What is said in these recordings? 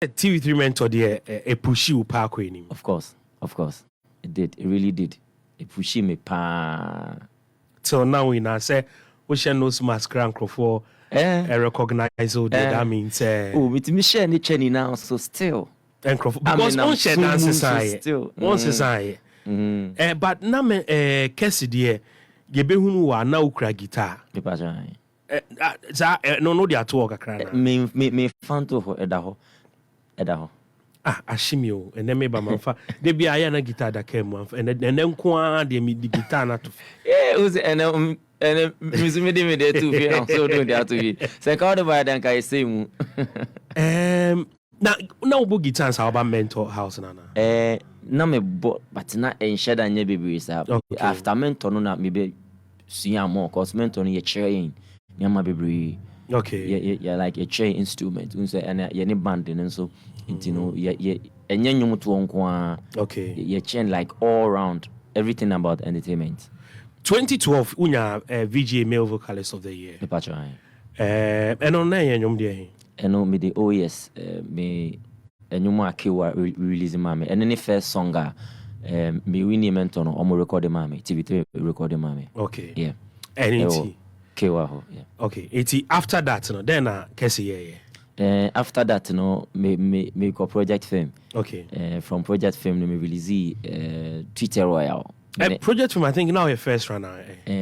TV3 mentor there a push you park with him. Of course. It did. It really did. It pushed me pa. So now we now say we shall know some mascara for recognize all that means oh, with me share any chenny now, so still. And because one share dance society. One society. But now me Kesse dear, you be who are now cry guitar. No, they are talk cry. Me fan to for Edaho. Ashimio, and then maybe my father. They be a yana guitar that came one, and then qua they meet the guitar not to. Yeah, was and Miss Midi there too. So doing that to be. So I called by then I say, now book guitars about mentor house nana. No me but not in shed and baby after mentor no not maybe see more cause mentor no chain near my baby. Okay. Yeah, like a chain instrument. And any band and so you know and you to okay. You chain like all around everything about entertainment. 2012 unya VGA Male Vocalist of the Year. And on there and on me the OES me and you more Kiwa releasing mommy and any first song me winnie mentor no omo recording mommy TV3 recording mommy. Okay. Yeah. And WOHO, yeah. Okay. It's after that no then Kesse yeah. After that no me go Project Fame. Okay. From Project Fame me release Twitter Royal. Project Fame I think now your first run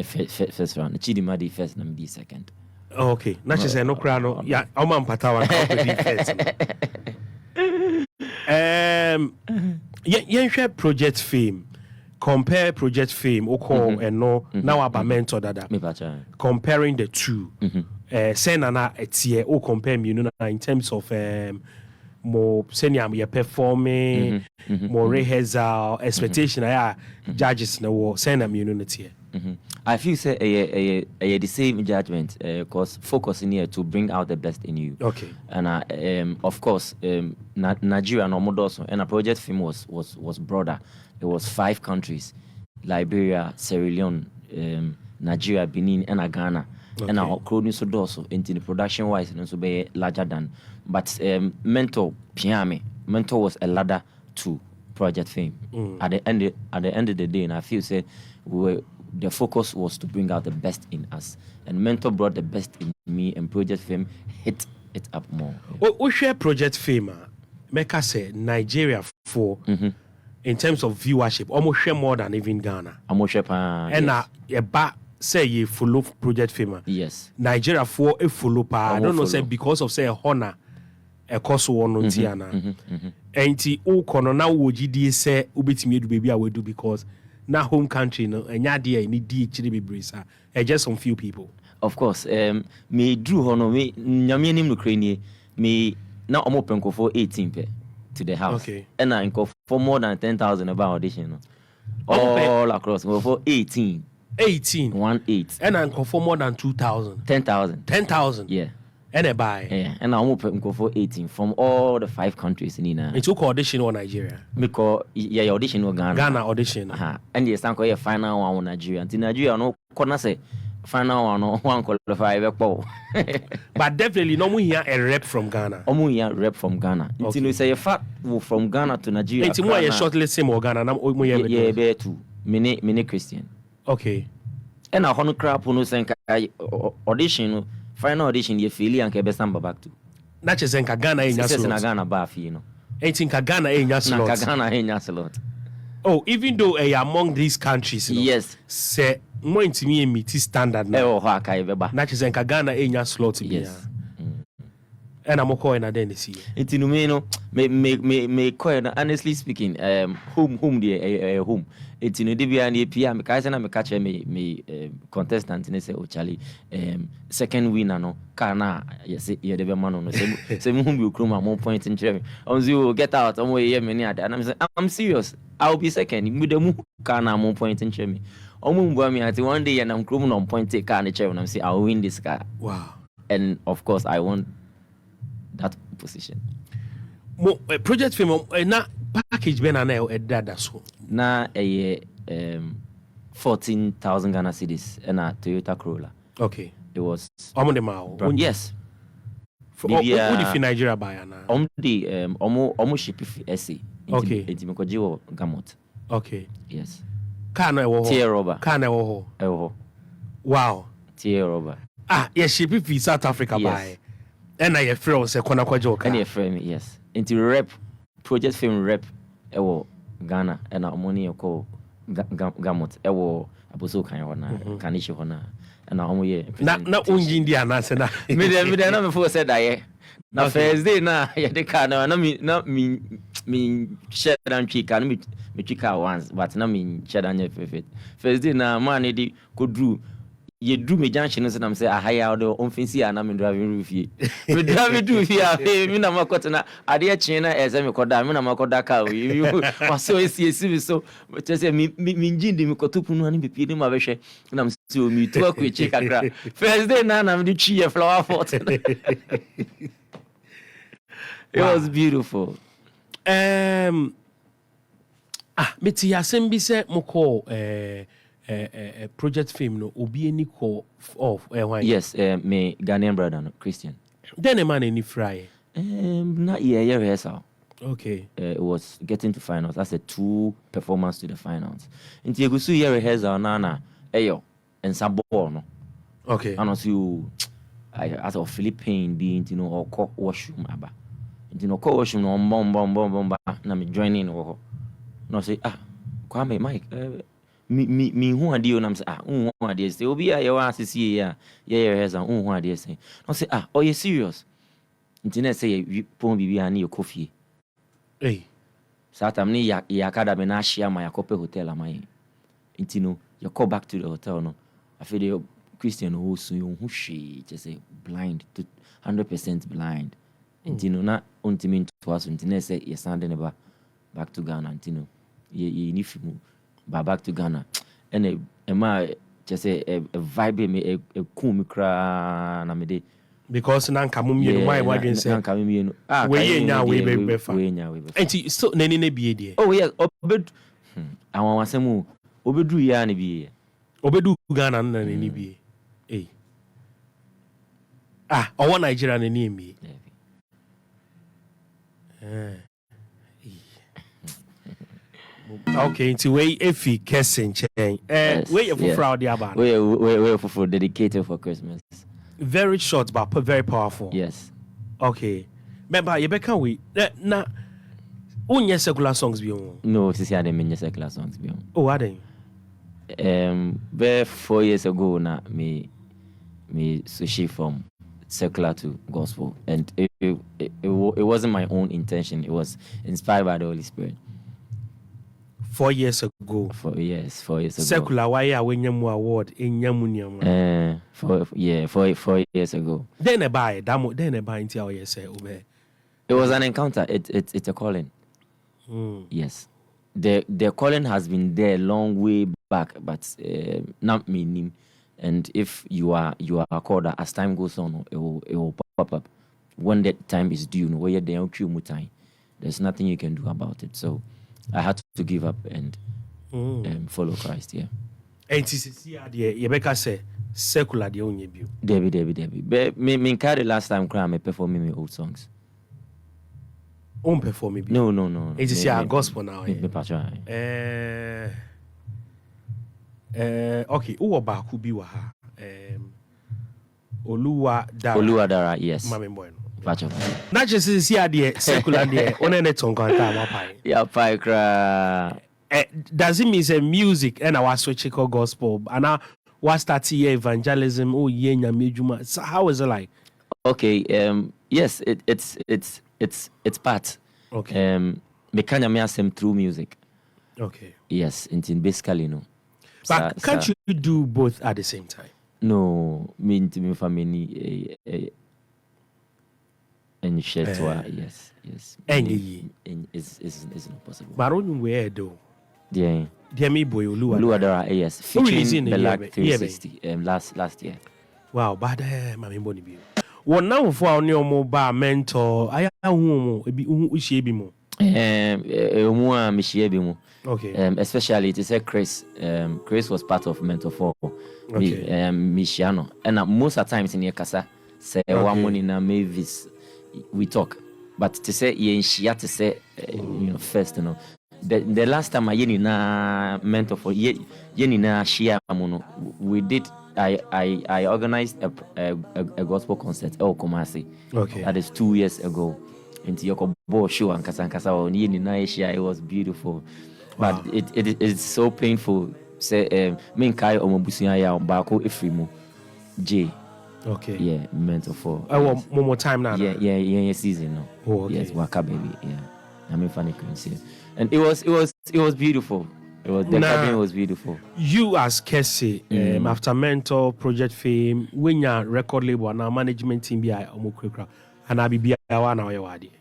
first round. Chidimadi first and me second. Oh, okay. Not just no crano. Yeah, Oman Patawa first. Share Project Fame. Compare Project Fame, Oko and no now about mentor dada. Comparing the two. Say nana etie o compare me in terms of more senior me performing, more rehearsal, expectation judges no send me unity. I feel say the same judgment cause focusing here to bring out the best in you. Okay. And of course Nigeria no modoso and a Project Film was broader. It was 5 countries: Liberia, Sierra Leone, Nigeria, Benin, and Ghana. Okay. And our crowd so also into the production wise and so be larger than. But mentor was a ladder to Project Fame. At the end of the day, and I feel say the focus was to bring out the best in us, and mentor brought the best in me, and Project Fame hit it up more. We share Project Fame. Make us say Nigeria for. In terms of viewership, almost share more than even Ghana. Almost share, and say you follow Project Fame. Yes. Nigeria for a follow pa. I don't know say because of say honor a cost one on Tiana. And ti o kono na wo GD say ubetimi do baby I will do because na home country no enya dey ni di chiri bebresa. Just some few people. Of course, me drew hono me nyame nim no krani me na omo penko for 18 pe. To the house. Okay. And I go for more than 10,000 about audition. No? All across. Go for 18. 18. 18. And I go for more than 2,000. 10,000. 10,000. Yeah. And I buy. Yeah. And I go for 18 from all the 5 countries in Ina. It took audition or Nigeria. Because yeah, audition or Ghana. Ghana audition. And yes, I'm going final one Nigeria. Until Nigeria no corner say final one qualify. But definitely no here a rep from Ghana. Here rep from Ghana. Until you say a fat from Ghana to Nigeria. It's more a shortlist same or Ghana. Yeah, bear too. Many Christian. Okay. And a honor crap no say audition final audition you feel and ke samba back to. Na che senka Ghana e nya slot. Na Ghana ba fi no. Entinka Ghana e nya slot. Na Ghana e nya slot. Oh, even though among these countries, yes, say more intimi meet standard now. Na che senka Ghana e nya slot. Yes. And I'm calling na den see. Intinu me no me call honestly speaking home the intinu de bia na pia me kai say na me catch me contestant ne say o Charlie second winner no kana yes ye de be man no say me home be okroma mo point in me on you get out on we me ni ada and I'm serious I'll be second me de mu kana mo point in me omo mbu me ati one day and I'm krom no point take car na chair and I'm say I'll win this car. Wow. And of course I want that position. Project Fame na package be na dada so na 14,000 Ghana cedis and a Toyota Corolla. Okay. It was yes Who the Nigeria buy na? The ship essay. Okay. Intimikoji gamot. Okay. Yes. Kana ewo. Tie rubber. Kana ewo. Ewo. Wow. Tie rubber. Yes, ship fi South Africa buy. And I friend say kona kwaje ka. And your friend, yes. Into rep project film rep ewo Ghana and money ko gamot ewo aboso kan hona kanishi hona and ye na unji India na se na me na me for said that na Thursday na ye de ka na me share down chika na me chika once but na me share down perfect Thursday na man dey go drew ye drew me junction so na me say ahaya o onfensi na me driving roof ye me driving roof ye me na makota na ade chen na ese me koda me na makoda ka o so esi so just say me njindi me kotopu no ani bepie ni ma behwe na me si o mi to akwechi kakra first day na me chi ye flower fort it was beautiful. Meti yasem bi se moko project film no obi eni ko of yes me Ghanaian brother no Christian then a man any fry not year rehearsal. Okay. It was getting to finals. That's a 2 performance to the finals. Into you go see year rehearsal na eyo and some ball no. Okay. And also I as a Philippine being or cock washroom aba. Into no cock washroom no bomb na me join in wo. No say Kwame Mike me who ade o nam say who ade say obi a ye wa asisi ya rehearsal who ade say. No say oh you serious. Into say you pon bibi ani your coffee. Hey. Satam ni ya academy na share my Yakope hotel amai. Intino you call back to the hotel no. I feel the Christian who so who she just say blind to 100% blind. Intino na ultimate to us intino say you sending back to Ghana intino. Ye ni fimu back to Ghana. And ma just say a vibe me a cool me kra na me de because nanka mumie why wadwen say nanka mumie we nya we be fa we nya we be enti so nani na bie de oh yes obed awon wasemu obedu ya na bie obedu Ghana na nani bie owo Nigeria na ni emi okay enti we efi Kesse chen we you for fraud dia ba we for dedicated for Christmas. Very short but very powerful. Yes. Okay. Remember, you better we na unye secular songs bi on. No, sisi ade menye secular songs bi on. Oh, are they? About 4 years ago na me switched from secular to gospel, and it wasn't my own intention. It was inspired by the Holy Spirit. 4 years ago. 4 years ago. Secular why are we nyamu award in nyamu 4 years ago. Then a buy into our yes obey. It was an encounter. It's a calling. Yes. The calling has been there long way back, but not meaning. And if you are called, as time goes on, it will pop up. When that time is due, where you're there, there's nothing you can do about it. So I had to give up and follow Christ. Yeah. And you better say secular the only view. Debbie. But me carry last time cry performing my old songs. Performing? No. It is your gospel now. Okay. Who about who be waha? Onua Dara, yes. Mami boy. Not just see the secular there. On any tongue yeah, pie cry. Does it mean say music and our switch called gospel and now what starts here evangelism? Oh yeah, so how is it like? Okay. Yes, it's part. Okay. Me kanya me asem through music. Okay. Yes, in basically no. But can't you do both at the same time? No, me into me family and share yes. And it's not possible. But only where though. Yeah. Dear me boy, Onua Dara, yes. Featuring the Black 360 last year. Wow, but mami boni bi. One now for our new mobile mentor. I am ebi uhye bi mo. Onua mishie bi mo. Okay. Especially it is a Chris. Chris was part of Mentor 4. Okay. Mishiano. And most of the times in your casa, say one money na Mavis we talk, but to say she had to say first the last time I na mentor for na share we did. I organized a gospel concert El Kumasi. Okay. That is 2 years ago. Into Yokobo show and Kasankasa on it was beautiful. But it's so painful. Say me kai omobusia ya bako ifrimu J. Okay. Yeah, mentor for. One more time now. Yeah, season no. Oh, okay. Yes, Waka baby. Yeah. I mean funny currency. And it was beautiful. The cabin was beautiful. You as Kesse, after Mentor Project Fame, when your record label and our management team be omukrekra, and I be one now wadi.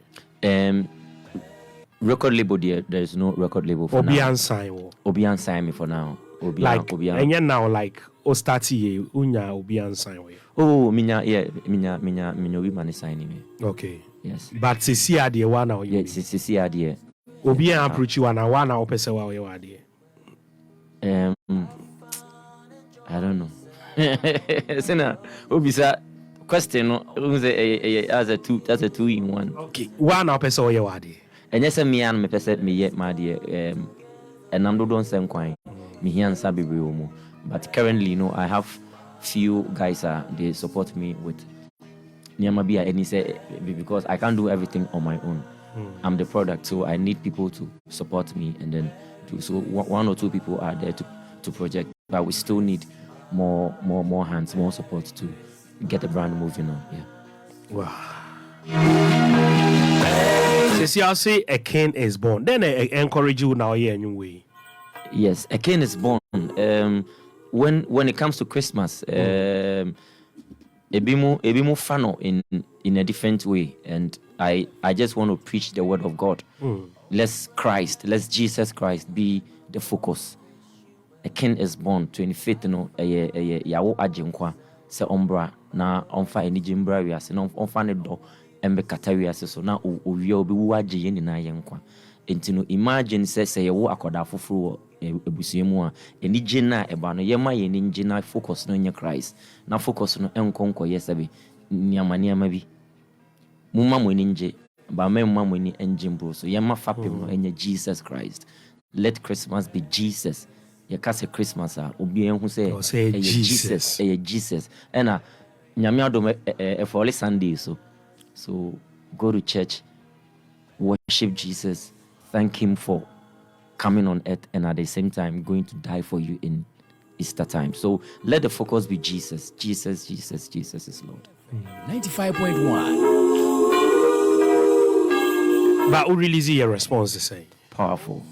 Record label there is no record label for Obian now. Obian sign me for now. Obian. And now like Ostati unya Obian sign we. Oh, minya we man signing me. Okay. Yes. But see the one now. Yes, see idea. Obian approach you and one now opese wa we wadi. I don't know. Sina obisa question as a two in one. Okay. One now opese wa wadi. And yes, me and me person me yet my dear and I'm don't same coin. Me here and Sabi Briomo. But currently, I have few guys they support me with Niamabia and he said because I can't do everything on my own. I'm the product, so I need people to support me and then so one or two people are there to project, but we still need more hands, more support to get the brand moving on. Yeah. Wow. Since you say a king is born, then I encourage you now here anyway. Yes, a king is born. When it comes to Christmas, a bit more fun in a different way, and I just want to preach the word of God. Let Jesus Christ be the focus. A king is born 25th yawo ajinkwa se ombra na onfa Anigye Mmere wiase na onfa ne do embe kata wiase so na owie obi wu agye ye nyina yenkwa enti imagine say yawo akoda foforo ebusuemu a Anigye na eba no yema ye ni ngye na focus no nye Christ na focus no enkonko yesabe niama bi mumma mo ni ngye ba memma mo ni engine bro so yema fapem no enye Jesus Christ. Let Christmas be Jesus. You can't say Christmas obi en hu say Jesus and nyame adom for Sunday so go to church, worship Jesus, thank him for coming on earth and at the same time going to die for you in Easter time. So let the focus be Jesus is Lord. 95.1. But who release your response to say powerful.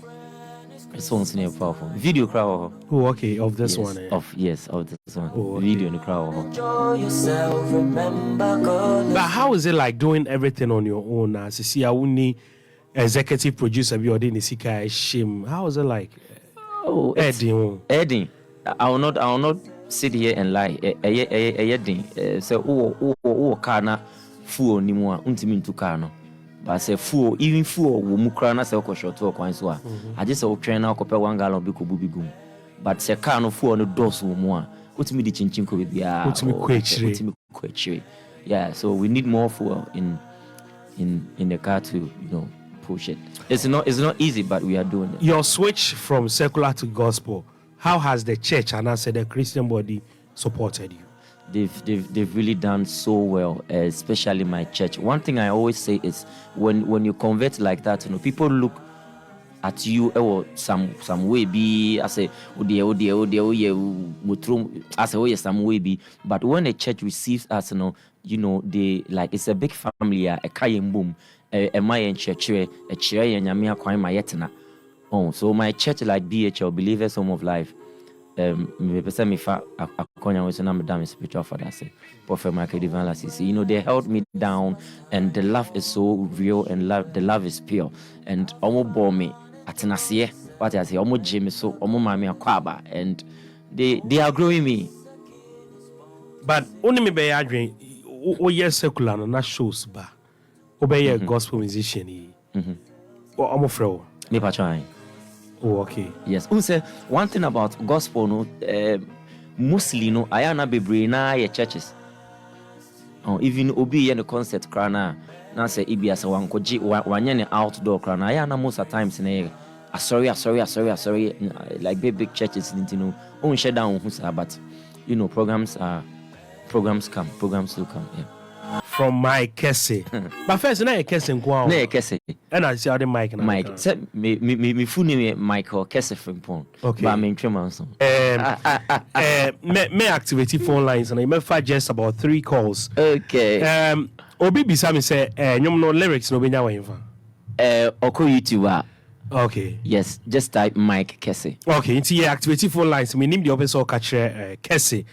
This one's near powerful. Video crowd. Oh, okay. Of this one. Of this one. Oh, okay. Video in the crowd. But how is it like doing everything on your own? As you see, I only executive producer be ordering the shame. How is it like? Oh, Eddie. I will not sit here and lie. So kana fuo ni mo untimi ntukano. But say fuo even fuo wo mukra na say ko short to kwan so I just say train na kope 1 gallon bi ko bubi gum. But say car no fuo no dos wo mu a utimi di chinchin ko bia utimi kwechire. Yeah, so we need more fuel in the car to push it. It's not easy, but we are doing it. Your switch from secular to gospel, how has the church and I said the Christian body supported you? They've really done so well, especially my church. One thing I always say is when you convert like that, people look at you some way be I say some way be, but when the church receives us, they like it's a big family, a kayem boom, a my church, a chair and yamia kwai mayetna. So my church like BHL, Believers Home of Life. Me person me fa akonya we so na me down spiritual father say Prophet Michael Divine Lasisi. They held me down, and the love is so real, and the love is pure, and omo bore me atenase what I say omo jeme so omo mami akwaba, and they are growing me. But only me be adwen o yes secular no na shows ba o be a gospel musician o omo frɛ me pa try. Oh, okay. Yes. One thing about gospel, mostly, I am not be na your churches. Even obi in the concert crana. Now say Ibia so one koji one outdoor crana. Yeah, most of times in sorry, like big churches, you know, won't shut down, but you know, programs will come. Yeah. From my Kesse. But first, na Kesse nkwa. Na Kesse. And I see how the mic na. Mike. Say me full name Michael Kesse from Pon. Okay. But me twema so. Me activate phone lines and I may just about 3 calls. Okay. Obi bisa me say nyom no lyrics no benya wen fa. Oko YouTube. Okay. Yes, just type Mike Kesse. Okay, into activate phone lines. We name the officer or catch Kesse.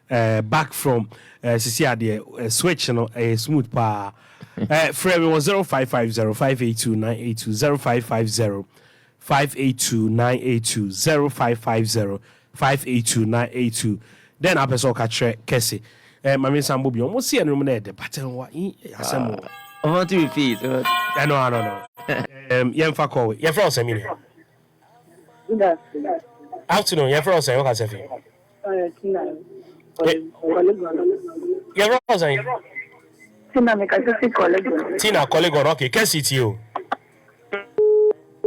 Back from switch no smooth pa frame was 0550 582 982 0550 582 982 0550 582 982 then apeso catch Kesse mami sambo bi almost see anyone there but what asem I want to repeat. no yemfa call yemfa osemini Good afternoon yemfa osem what can say You're Rosa. Tina, colleague, okay, can see you.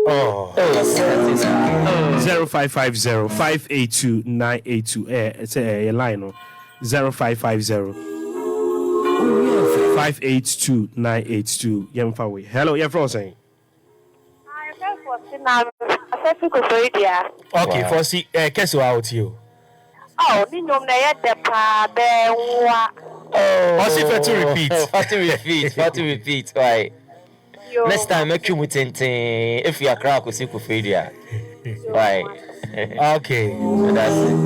Oh, 0550 582 982. It's a line 0550 582 982. Yemfawe. Hello, you're Rosa. Okay, for see, Kesse out you. Oh, you know, the pa bewa. What's it for to repeat? For to repeat. Why? Next time, make you mutante. If you are crack, we see Kufadia. Why? Okay. That's it.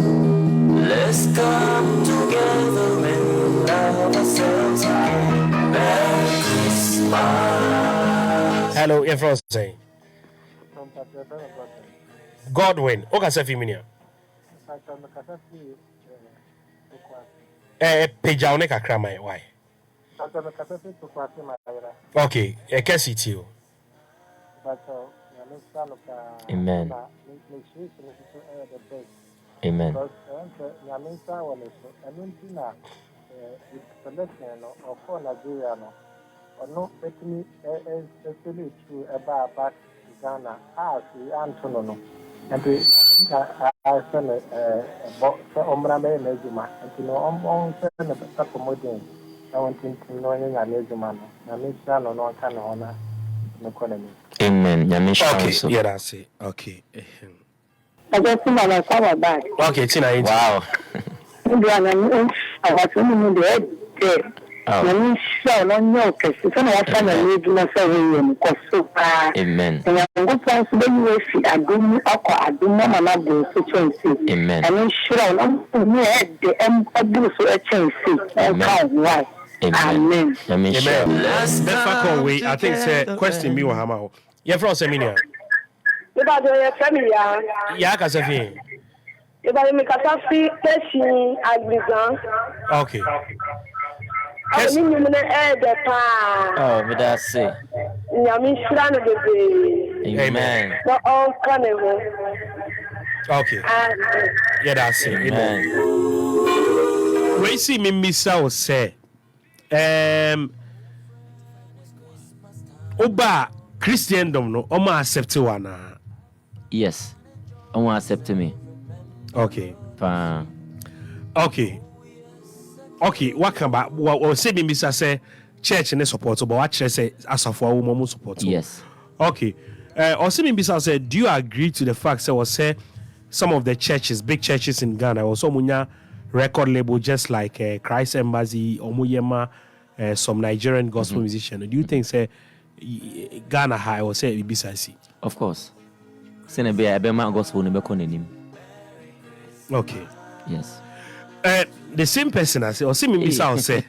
Let's come together and love ourselves. Merry Christmas. Hello, everyone saying. Godwin. Okay, say Fiminia. Page out neka krama why? Okay, Kesse it you. Amen. Amen. And I send a box omra me nezuma and no on send a couple more things. I want to know in a nezuma. I miss no kind of honor no economy. Amen. Okay, yeah, that's it. Okay. I just think I saw back. Okay, Tina. Wow. I was in the Amen. Amen. I think it's a question me or Hamao. You're from Seminia. Yeah, Casafi. Okay. Oh, but that's it. Amen. Okay. Yeah, that's it. Amen. We see me miss out say Oba Christendom no Oma accept one. Yes. Oma accept me. Okay. Okay. Okay, what can ba what say me miss say church and support but what church say as for woman support. Yes. Okay. Or say me miss say do you agree to the fact that was say some of the churches, big churches in Ghana also munya record label just like Christ Embassy or Muyema some Nigerian gospel musician. Do you think say Ghana high or say BCC? Of course. Say be a gospel ne be konenim. Okay. Yes. The same person as or see me miss say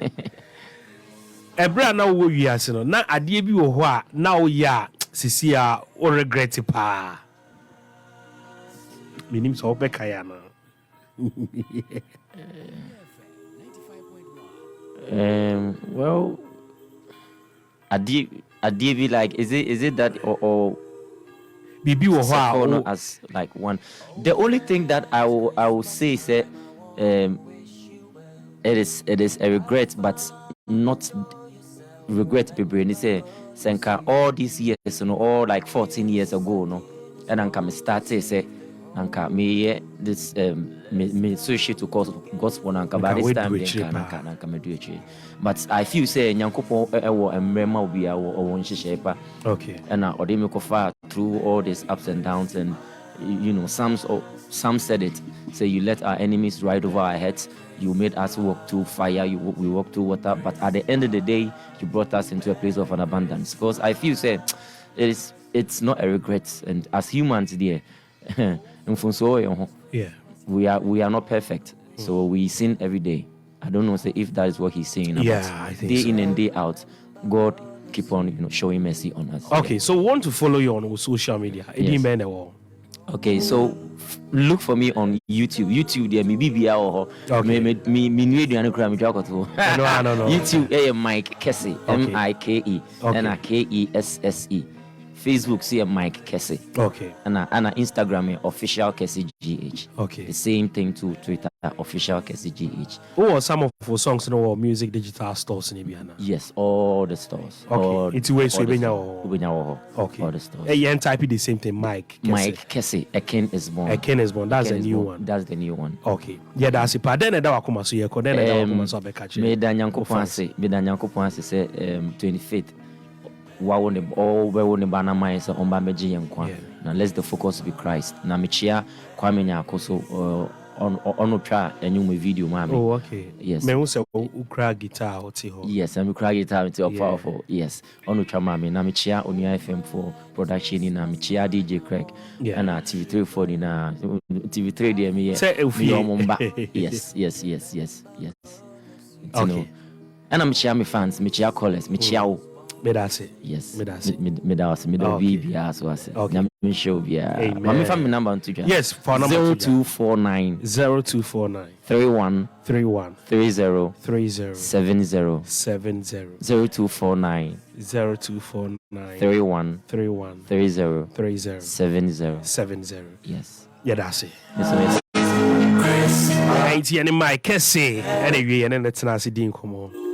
Ebra na wo wiase no na ade bi wo ho a na wo ya sisi a o regret pa. Minim so be kaya na. Well, ade be like is it that or Bibi wo ho a as like one. The only thing that I will say is that it is a regret, but not regret bebree ni say senka all these years all like 14 years ago no and anka me start say anka me this me associate to gospel anka by this time anka me do it. But I feel say nyankopon ewo emrema obi a wo nhihye pa. Okay. And ode me ko far through all these ups and downs, and you know some said it, say you let our enemies ride over our heads, you made us walk through fire, we walk through water, but at the end of the day you brought us into a place of an abundance. Because I feel say it's not a regret, and as humans there yeah, we are not perfect, so we sin every day. I don't know say if that is what he's saying about. Yeah, I think day so. in and day out, God keep on showing mercy on us. Okay, so we want to follow you on social media. Yes. Okay, so look for me on YouTube. YouTube there, me BBA or Okay. me new eduano kura me joko to. No. YouTube Mike Kesse, Mike Okay. and Kesse. Facebook see Mike Kesse. Okay. And Instagram official Kesse GH. Okay. The same thing to Twitter official Kesse GH. Oh, some of our songs no music digital stores in Ibiana. Yes, all the stores. Okay. It's way so Ubenya okay. All the stores. Hey, you type the same thing, Mike Kesse. Mike Kesse, Eken is born. Eken is born. That's Eken the is new born. one. That's the new one. Okay. Yeah, that's it. But then that wakuma so ye ko then that wakuma so abeka me da nyankopon ase say 25th wawo ne all we ne bana mai say on ba meji yenkwa. Now let's the focus be Christ. Na me chia Kwame Nyakoso on try a new video mami. Oh, okay. Yes. Me who say ukra guitar oti ho. Yes, I'm cry guitar into powerful. Yes. On try mami na me chia Onua FM for production ni na me chia DJ Craig. Yeah. And TV3 for ni na TV3 there me. Say omba. Yes. Okay. And I'm chia me fans, me chia callers, me chia o. Me that's it. Yes. Me that's it. Me VBA so I say. Okay. Me show via. Amen. Mami family number on Twitter. Yes, for number 0249 0249 31 31 30 30 70 70 0249 0249 31 31 30 30 70. 70. Yes. Yeah, that's it. Yes. Right, and in my Kesse, anyway, and then let's not see Dean come on.